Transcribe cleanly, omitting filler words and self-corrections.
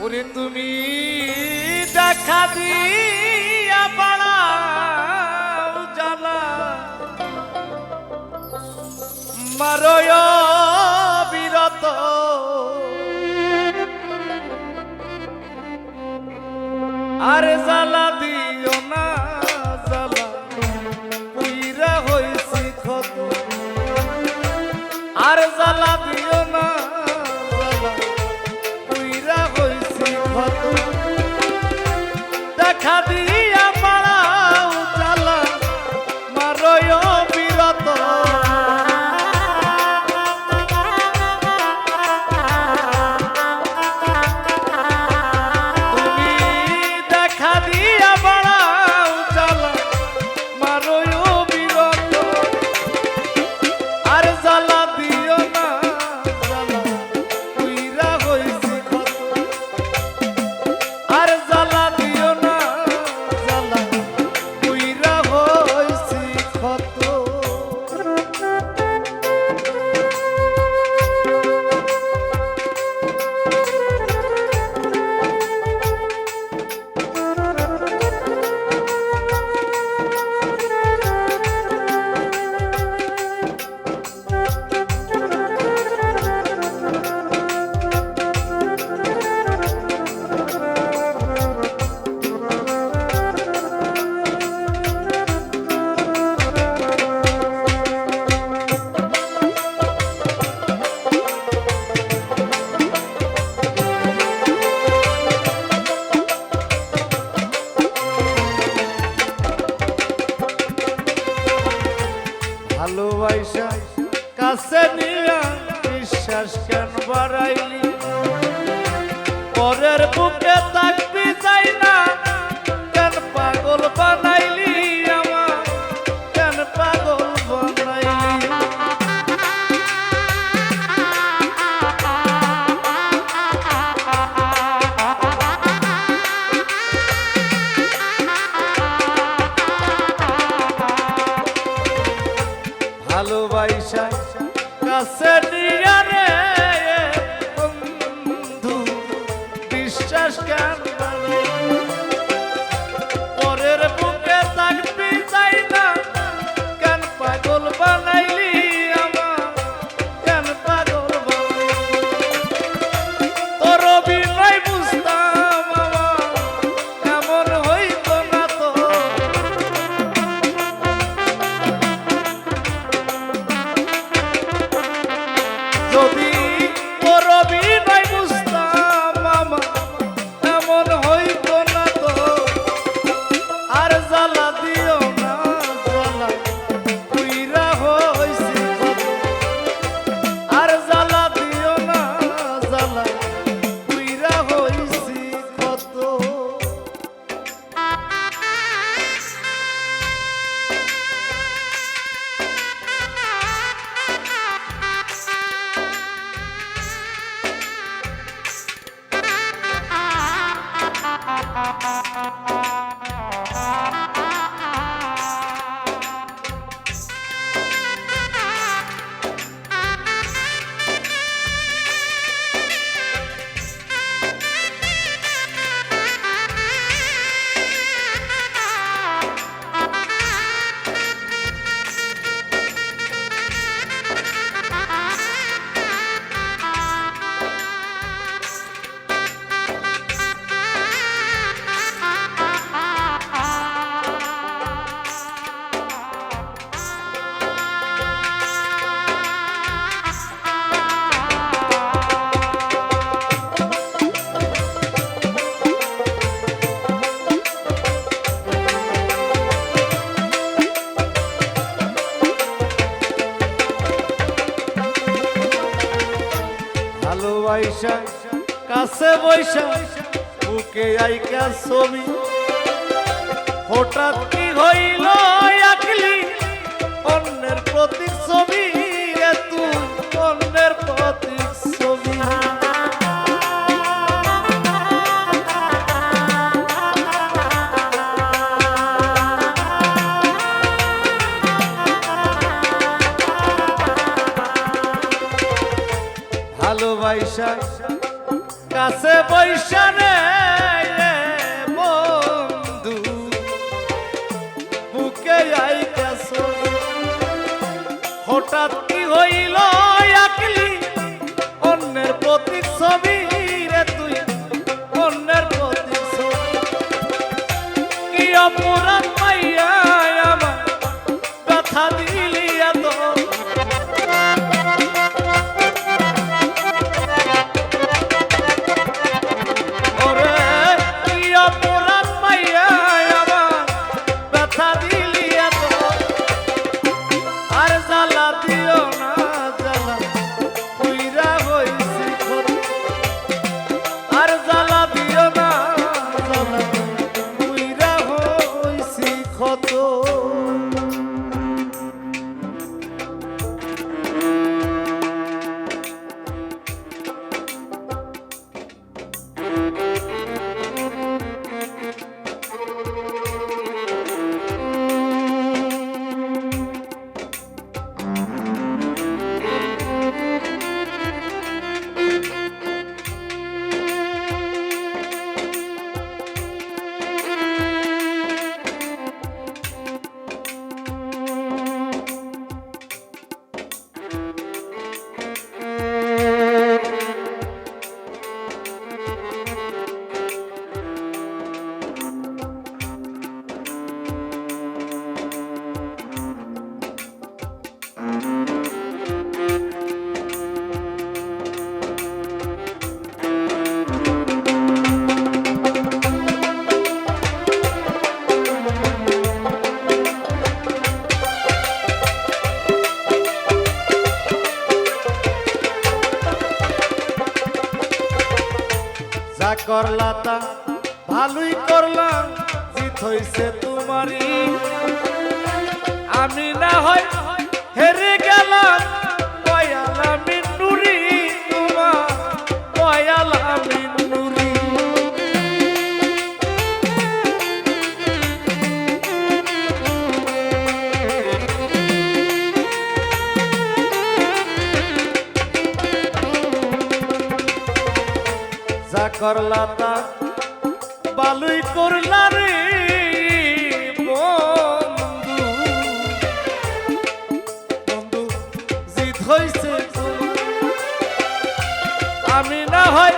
ওরে তুমি দেখা দিয়া বাড়াও জ্বালা মারয় বিরত আর জ্বালা দিও না জ্বালা পুইরা হইছি ক্ষত আর জ্বালা দিও না জ্বালা পুইরা হইছি ক্ষত দেখা দিয়া বাড়াও জ্বালা মারয় বিরত ভালোবাসা কাছে নিয়া বিশ্বাস কেন বাড়াইলি পরের বুকে থাকবি যাই না কেন পাগল বানাইলি আমার কেন পাগল বানাইলি ভালোবাসা কাছে নিয়া রে বন্ধু বিশ্বাস কেন পরের বুকে থাকবি চাই না কেন পাগল বানাইলি আমার কেন পাগল বানাইলি তোর বিনয় বুঝতাম আমার এমন হইতো না তো যদি তোর বিনয় বুঝতাম মামা এমন হইতো না তো আর জ্বালা দিও না জ্বালা পুইরা হইছি ক্ষত আর জ্বালা দিও না জ্বালা পুইরা হইছি ক্ষত ভালোবাসা কাছে বৈশা বুকে আইকা ছবি হঠাৎ কি হইল আকলি অন্যের প্রতীক ছবি রে তুই অন্যের প্রতীক ছবি ভালোবাসা কাছে বৈশা রে হঠাৎ কি হইল আকলি অন্যের প্রতীক ছবি রে তুই অন্যের প্রতীক ছবি কি অপরাধ পাইয়া আমার কথা দিলি এত ওরে কি অপরাধ পাইয়া আমার কথা দিলি এত আর জ্বালা দিও না জ্বালা পুইরা হইছি ক্ষত আর জ্বালা দিও না জ্বালা পুইরা হইছি ক্ষত যা করলা তা ভালোই করলাম জিত হইছে তোমারই আমি না হয় হেরে গেলাম দয়ালা মিন্নুরি তোমার দয়ালা মিন্নুরি যা করলা তা ভালোই করলা রে বন্ধু বন্ধু জিত হইছে আমি না হয়